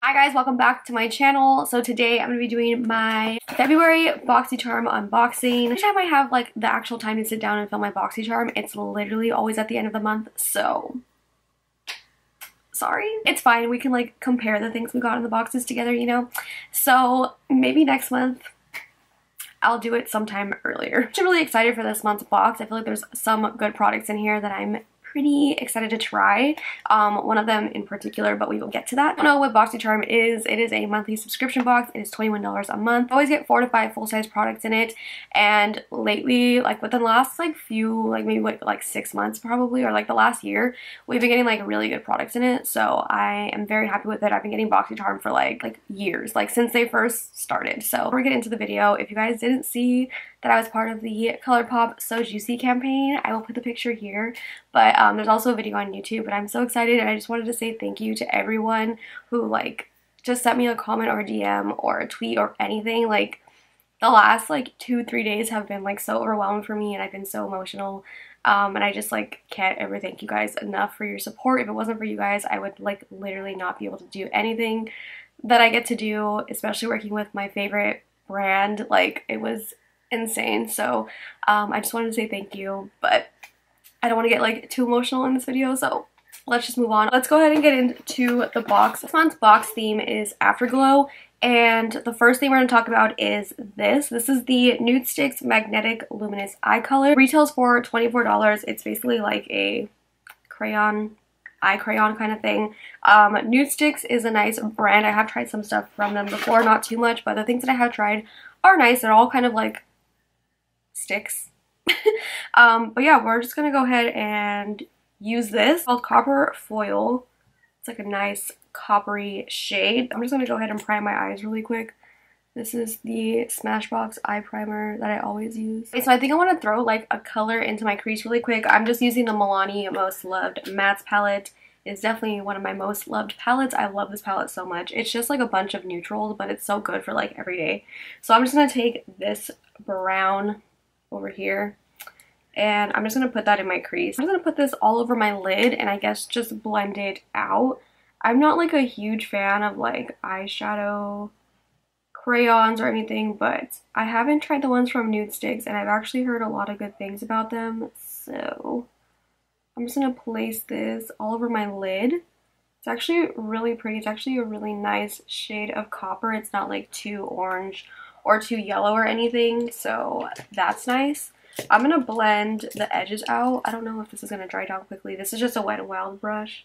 Hi guys, welcome back to my channel. So today I'm going to be doing my February BOXYCHARM unboxing. Each time I have like the actual time to sit down and film my BOXYCHARM, it's literally always at the end of the month, so sorry. It's fine, we can like compare the things we got in the boxes together, you know? So maybe next month I'll do it sometime earlier. I'm actually really excited for this month's box. I feel like there's some good products in here that I'm pretty excited to try. One of them in particular, but we will get to that. I don't know what BOXYCHARM is. It is a monthly subscription box. It is $21 a month. I always get 4 to 5 full-size products in it, and lately, like within the last like few, like maybe like 6 months probably, or like the last year, we've been getting like really good products in it, so I am very happy with it. I've been getting BOXYCHARM for like years, like since they first started. So before we get into the video, if you guys didn't see that I was part of the ColourPop So Juicy campaign, I will put the picture here, but there's also a video on YouTube, and I'm so excited, and I just wanted to say thank you to everyone who like just sent me a comment or a DM or a tweet or anything. Like the last like 2-3 days have been like so overwhelming for me, and I've been so emotional, and I just like can't ever thank you guys enough for your support. If it wasn't for you guys, I would like literally not be able to do anything that I get to do, especially working with my favorite brand. Like it was insane. So I just wanted to say thank you, but I don't want to get like too emotional in this video, so let's just move on. Let's go ahead and get into the box. This month's box theme is Afterglow, and the first thing we're going to talk about is this. This is the Nude Sticks Magnetic Luminous Eye Color. Retails for $24. It's basically like a crayon, eye crayon kind of thing. Nude Sticks is a nice brand. I have tried some stuff from them before, not too much, but the things that I have tried are nice. They're all kind of like sticks. But yeah, we're just gonna go ahead and use this. It's called Copper Foil. It's like a nice coppery shade. I'm just gonna go ahead and prime my eyes really quick. This is the Smashbox eye primer that I always use. Okay, so I think I want to throw like a color into my crease really quick. I'm just using the Milani Most Loved Mattes palette. It's definitely one of my most loved palettes. I love this palette so much. It's just like a bunch of neutrals, but it's so good for like every day. So I'm just gonna take this brown over here, and I'm just going to put that in my crease. I'm just going to put this all over my lid and I guess just blend it out. I'm not like a huge fan of like eyeshadow crayons or anything, but I haven't tried the ones from Nude Sticks, and I've actually heard a lot of good things about them. So I'm just going to place this all over my lid. It's actually really pretty. It's actually a really nice shade of copper. It's not like too orange or too yellow or anything, so that's nice. I'm gonna blend the edges out. I don't know if this is gonna dry down quickly. This is just a Wet n Wild brush.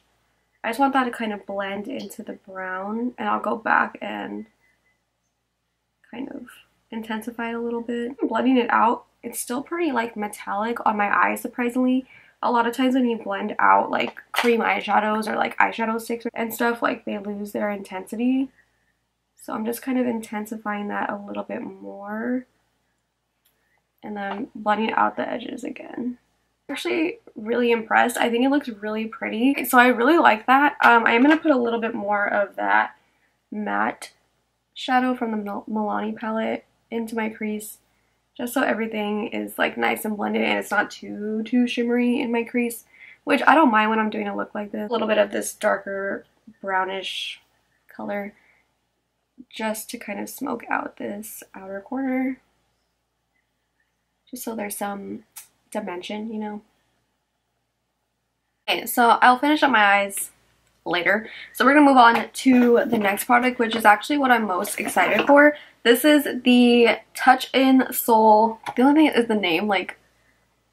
I just want that to kind of blend into the brown, and I'll go back and kind of intensify it a little bit. I'm blending it out. It's still pretty like metallic on my eyes, surprisingly. A lot of times when you blend out like cream eyeshadows or like eyeshadow sticks and stuff, like they lose their intensity. So I'm just kind of intensifying that a little bit more, and then blending out the edges again. I'm actually really impressed. I think it looks really pretty. So I really like that. I am going to put a little bit more of that matte shadow from the Milani palette into my crease, just so everything is like nice and blended and it's not too shimmery in my crease, which I don't mind when I'm doing a look like this. A little bit of this darker brownish color, just to kind of smoke out this outer corner, just so there's some dimension, you know. Okay, so I'll finish up my eyes later. So we're gonna move on to the next product, which is actually what I'm most excited for. This is the Touch in Soul. The only thing is the name like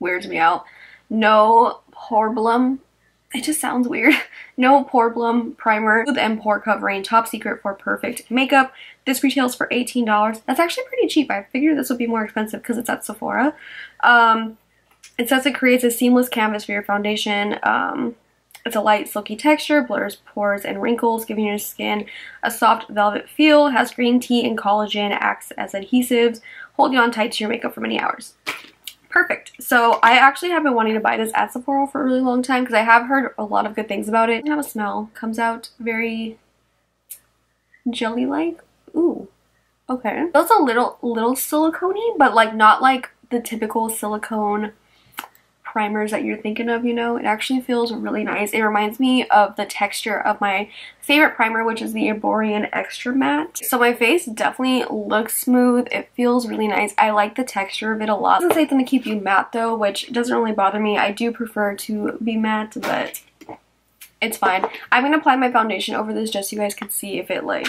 weirds me out. No Problem. It just sounds weird. No Problem Primer, Smooth and Pore Covering, top secret for perfect makeup. This retails for $18. That's actually pretty cheap. I figured this would be more expensive because it's at Sephora. It says it creates a seamless canvas for your foundation. It's a light silky texture, blurs pores and wrinkles, giving your skin a soft velvet feel, has green tea and collagen, acts as adhesives, holding on tight to your makeup for many hours. Perfect. So I actually have been wanting to buy this at Sephora for a really long time because I have heard a lot of good things about it. I have a smell. Comes out very jelly-like. Ooh. Okay. It feels a little silicone-y, but like not like the typical silicone primers that you're thinking of, you know. It actually feels really nice. It reminds me of the texture of my favorite primer, which is the Borean Extra Matte. So my face definitely looks smooth. It feels really nice. I like the texture of it a lot. It doesn't say it's going to keep you matte though, which doesn't really bother me. I do prefer to be matte, but it's fine. I'm going to apply my foundation over this just so you guys can see if it like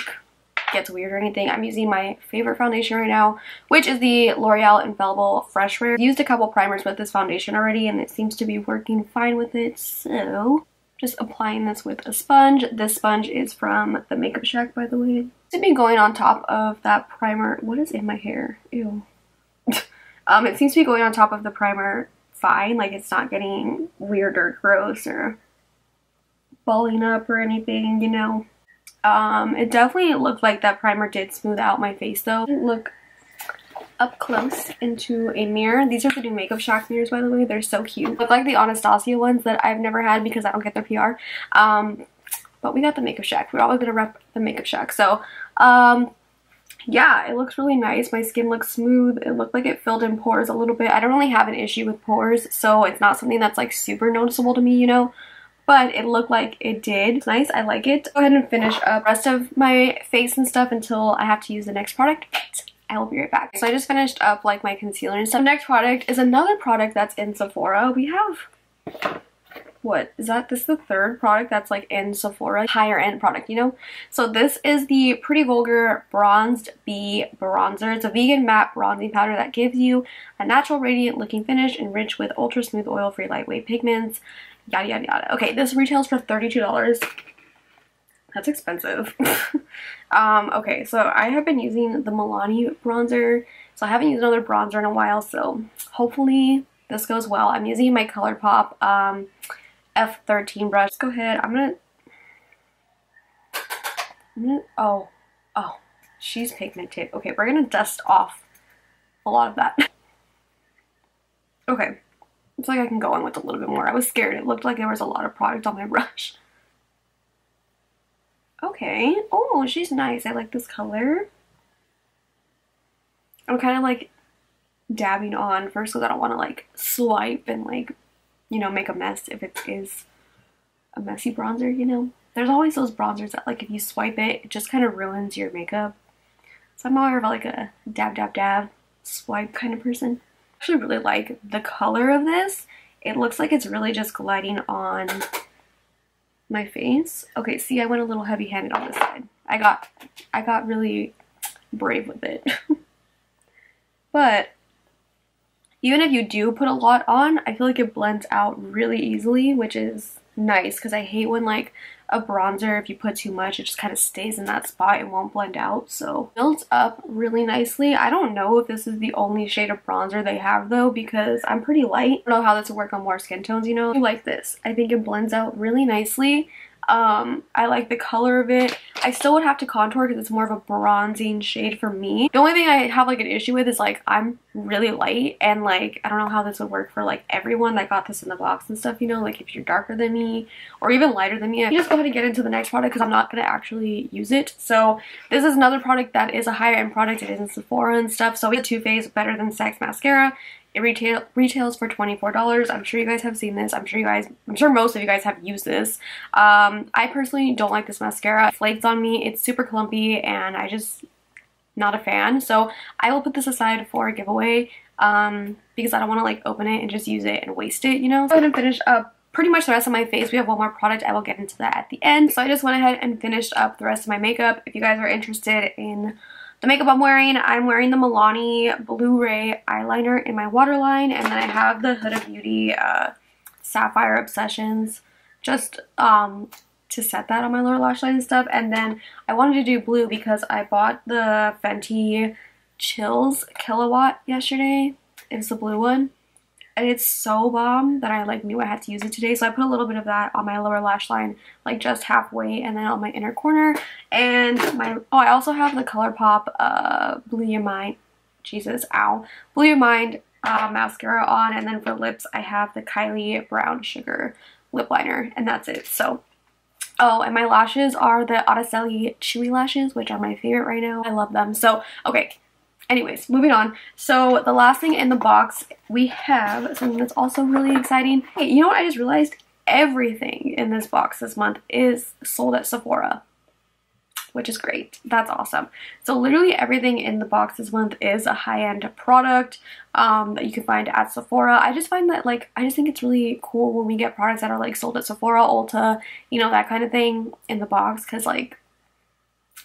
gets weird or anything. I'm using my favorite foundation right now, which is the L'Oreal Infallible Fresh Wear. I've used a couple primers with this foundation already and it seems to be working fine with it, so just applying this with a sponge. This sponge is from the Makeup Shack, by the way. It's been going on top of that primer. What is in my hair? Ew. It seems to be going on top of the primer fine, like it's not getting weird or gross or balling up or anything, you know. It definitely looked like that primer did smooth out my face though. Look up close into a mirror. These are the new Makeup Shack mirrors, by the way. They're so cute. Look like the Anastasia ones that I've never had because I don't get their PR. But we got the Makeup Shack. We're always gonna rep the Makeup Shack. So, yeah, it looks really nice. My skin looks smooth. It looked like it filled in pores a little bit. I don't really have an issue with pores, so it's not something that's like super noticeable to me, you know. But it looked like it did. It's nice. I like it. Go ahead and finish up the rest of my face and stuff until I have to use the next product. I will be right back. So I just finished up like my concealer and stuff. The next product is another product that's in Sephora. We have, what is that? This is the third product that's like in Sephora. Higher end product, you know? So this is the Pretty Vulgar Bronzed Bee Bronzer. It's a vegan matte bronzing powder that gives you a natural radiant looking finish enriched with ultra smooth oil free lightweight pigments. Yada yada yada. Okay, this retails for $32. That's expensive. Okay, so I have been using the Milani bronzer. So I haven't used another bronzer in a while, so hopefully this goes well. I'm using my ColourPop F13 brush. Let's go ahead. I'm gonna oh, she's pigmented. Okay, we're gonna dust off a lot of that. Okay. It's like I can go in with a little bit more. I was scared. It looked like there was a lot of product on my brush. Okay. Oh, she's nice. I like this color. I'm kind of like dabbing on first because I don't want to like swipe and like, you know, make a mess if it is a messy bronzer, you know. There's always those bronzers that like if you swipe it, it just kind of ruins your makeup. So I'm more of like a dab, dab, dab, swipe kind of person. I actually really like the color of this. It looks like it's really just gliding on my face. Okay, see, I went a little heavy-handed on this side. I got really brave with it. But even if you do put a lot on, I feel like it blends out really easily, which is nice because I hate when like a bronzer, if you put too much, it just kind of stays in that spot and won't blend out. So it builds up really nicely. I don't know if this is the only shade of bronzer they have though, because I'm pretty light. I don't know how this would work on more skin tones, you know. I like this. I think it blends out really nicely. I like the color of it. I still would have to contour because it's more of a bronzing shade for me. The only thing I have like an issue with is like I'm really light and like I don't know how this would work for like everyone that got this in the box and stuff, you know, like if you're darker than me or even lighter than me. I just go ahead and get into the next product because I'm not going to actually use it. So this is another product that is a higher end product. It is in Sephora and stuff. So we have Too Faced Better Than Sex mascara. It retails for $24. I'm sure you guys have seen this. I'm sure most of you guys have used this. I personally don't like this mascara. It flakes on me. It's super clumpy and I just not a fan. So I will put this aside for a giveaway because I don't want to like open it and just use it and waste it, you know. So I'm going to finish up pretty much the rest of my face. We have one more product. I will get into that at the end. So I just went ahead and finished up the rest of my makeup. If you guys are interested in the makeup I'm wearing the Milani Blu-ray eyeliner in my waterline, and then I have the Huda Beauty Sapphire Obsessions just to set that on my lower lash line and stuff. And then I wanted to do blue because I bought the Fenty Chillz Kilowatt yesterday. It's the blue one. And it's so bomb that I like knew I had to use it today. So I put a little bit of that on my lower lash line, like just halfway, and then on my inner corner. And I also have the ColourPop Blue Your Mind, Blue Your Mind mascara on. And then for lips, I have the Kylie Brown Sugar lip liner, and that's it. So, oh, and my lashes are the Araceli Chewy lashes, which are my favorite right now. I love them. So, okay. Anyways, moving on. So the last thing in the box, we have something that's also really exciting. Hey, you know what I just realized? Everything in this box this month is sold at Sephora, which is great. That's awesome. So literally everything in the box this month is a high-end product that you can find at Sephora. I just find that, like, I just think it's really cool when we get products that are like sold at Sephora, Ulta, you know, that kind of thing in the box, because like,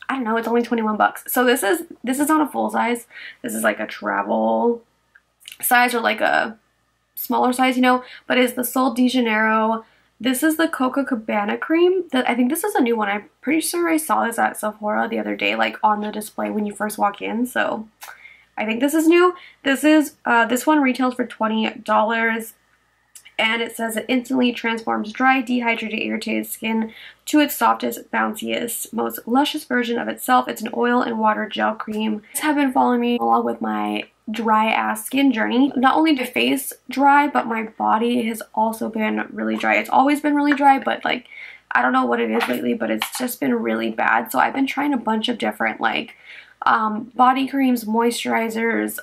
I don't know, it's only 21 bucks. So this is not a full size. This is like a travel size or like a smaller size, you know, but it's the Sol de Janeiro. This is the Coco Cabana cream. I think this is a new one. I'm pretty sure I saw this at Sephora the other day, like on the display when you first walk in. So I think this is new. This one retails for $20. And it says it instantly transforms dry, dehydrated, irritated skin to its softest, bounciest, most luscious version of itself. It's an oil and water gel cream. This has been following me along with my dry ass skin journey. Not only my face dry, but my body has also been really dry. It's always been really dry, but like, I don't know what it is lately, but it's just been really bad. So I've been trying a bunch of different like body creams, moisturizers,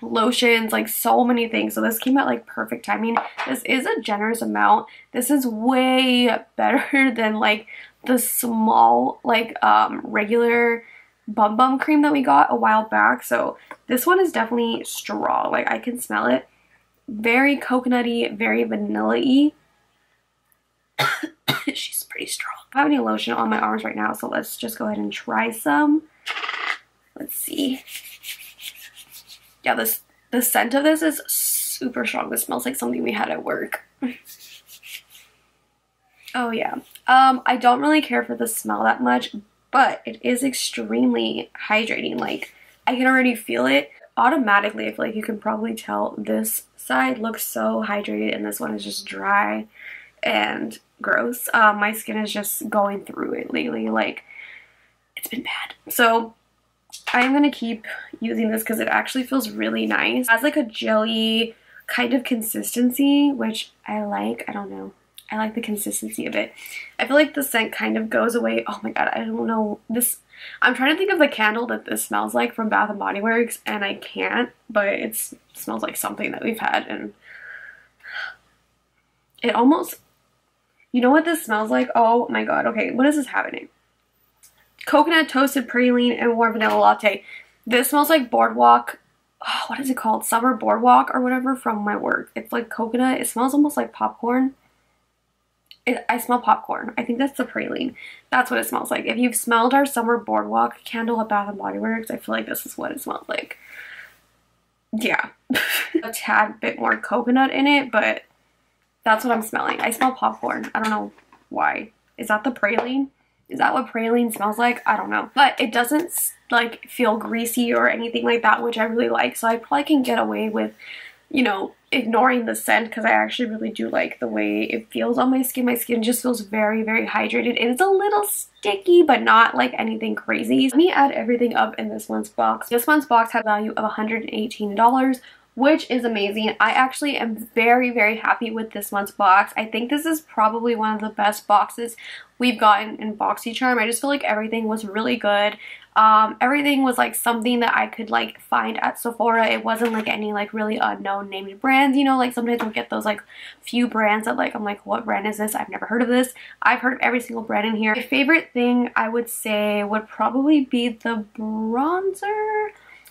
lotions, like so many things. So this came at like perfect timing. This is a generous amount. This is way better than like the small like regular Bum Bum cream that we got a while back. So this one is definitely strong. Like I can smell it. Very coconutty, very vanilla-y. She's pretty strong. I don't have any lotion on my arms right now, so let's just go ahead and try some. Let's see. Yeah, the scent of this is super strong. This smells like something we had at work. Oh yeah. I don't really care for the smell that much, but it is extremely hydrating. Like, I can already feel it automatically. I feel like you can probably tell this side looks so hydrated and this one is just dry and gross. My skin is just going through it lately. Like, it's been bad. So I'm gonna keep using this because it actually feels really nice. It has like a jelly kind of consistency, which I like. I don't know. I like the consistency of it. I feel like the scent kind of goes away. Oh my god, I don't know. I'm trying to think of the candle that this smells like from Bath & Body Works, and I can't, but it smells like something that we've had, and it almost, you know what this smells like? Oh my god, okay, what is this happening? Coconut toasted praline and warm vanilla latte. This smells like Boardwalk. Oh, what is it called? Summer Boardwalk or whatever from my work. It's like coconut. It smells almost like popcorn. I smell popcorn. I think that's the praline. That's what it smells like. If you've smelled our Summer Boardwalk candle at Bath & Body Works, I feel like this is what it smells like. Yeah. A tad bit more coconut in it, but that's what I'm smelling. I smell popcorn. I don't know why. Is that the praline? Is that what praline smells like? I don't know. But it doesn't like feel greasy or anything like that, which I really like. So I probably can get away with, you know, ignoring the scent because I actually really do like the way it feels on my skin. My skin just feels very, very hydrated. It is a little sticky, but not like anything crazy. Let me add everything up in this month's box. This month's box had a value of $118, which is amazing. I actually am very, very happy with this month's box. I think this is probably one of the best boxes we've gotten in BOXYCHARM. I just feel like everything was really good. Everything was like something that I could like find at Sephora. It wasn't like any like really unknown named brands, you know, like sometimes we'll get those like few brands that like I'm like, what brand is this? I've never heard of this. I've heard of every single brand in here. My favorite thing I would say would probably be the bronzer.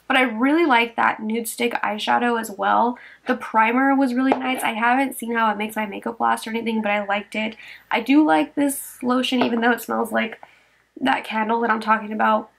But I really like that nude stick eyeshadow as well. The primer was really nice. I haven't seen how it makes my makeup last or anything, but I liked it. I do like this lotion, even though it smells like that candle that I'm talking about,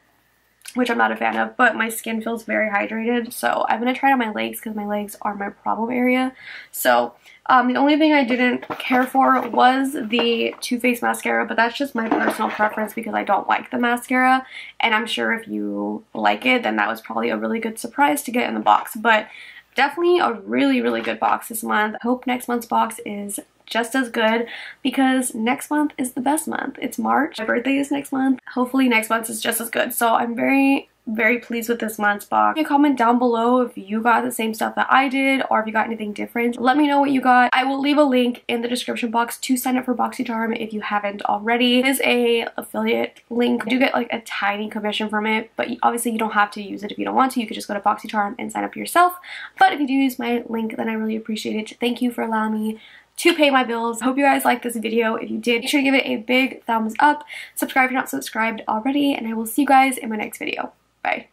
which I'm not a fan of, but my skin feels very hydrated. So I'm going to try it on my legs because my legs are my problem area. So the only thing I didn't care for was the Too Faced mascara, but that's just my personal preference because I don't like the mascara. And I'm sure if you like it, then that was probably a really good surprise to get in the box. But definitely a really, really good box this month. I hope next month's box is just as good because next month is the best month. It's March. My birthday is next month. Hopefully next month is just as good. So I'm very, very pleased with this month's box. Comment down below if you got the same stuff that I did or if you got anything different. Let me know what you got. I will leave a link in the description box to sign up for BOXYCHARM if you haven't already. It is a affiliate link. You do get like a tiny commission from it, but obviously you don't have to use it if you don't want to. You could just go to BOXYCHARM and sign up yourself. But if you do use my link, then I really appreciate it. Thank you for allowing me to pay my bills. I hope you guys liked this video. If you did, make sure to give it a big thumbs up. Subscribe if you're not subscribed already, and I will see you guys in my next video. Bye.